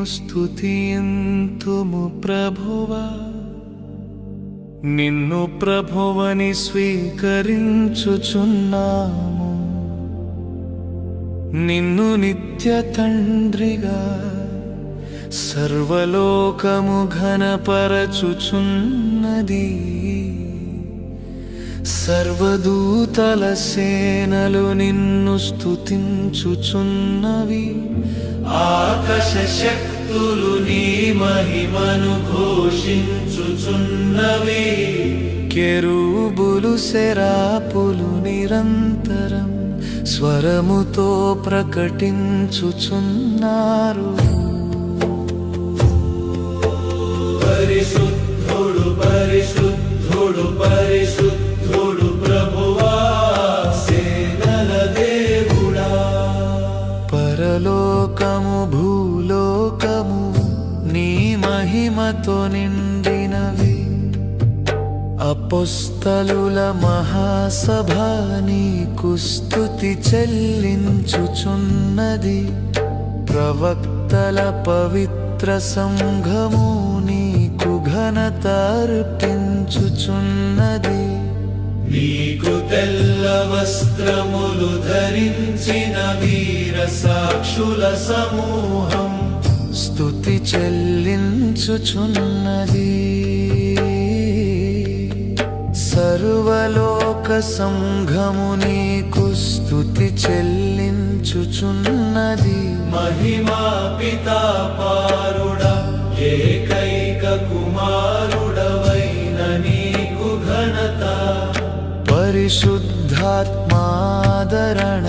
స్తుతింతుము ప్రభువా. నిన్ను ప్రభువని స్వీకరించుచున్నాము, నిన్ను నిత్య తండ్రిగా సర్వలోకము ఘనపరచుచున్నది. సర్వదూతల సేనలు నిన్ను స్తుతించుచున్నవి, ఆకాశ శక్తులు నీ మహిమను ఘోషించుచున్నవి. కెరూబులు సెరాపులు నిరంతరం స్వరముతో ప్రకటించుచున్నారు, పరిశుద్ధుడు పరిశుద్ధుడు పరిశుద్ధుడు ప్రభువా సేనల దేవుడా. పరలోకము భూలోకము నీ మహిమతో నిండినవి. అపోస్తలుల మహాసభ నీకు స్తుతి చెల్లించుచున్నది. ప్రవక్తల పవిత్ర సంఘము నీకు ఘనత అర్పించుచున్నది. నీకు తెల్ల వస్త్రములు ధరించిన వీర సాక్షుల సమూహం స్తుతి చెల్లించుచున్నది. సర్వలోక సంఘము నీకు స్తుతి చెల్లించుచున్నది. మహిమా పితా పారుడా ఏకైక కుమారుడవైన నీకు ఘనత. పరిశుద్ధాత్మాదరణ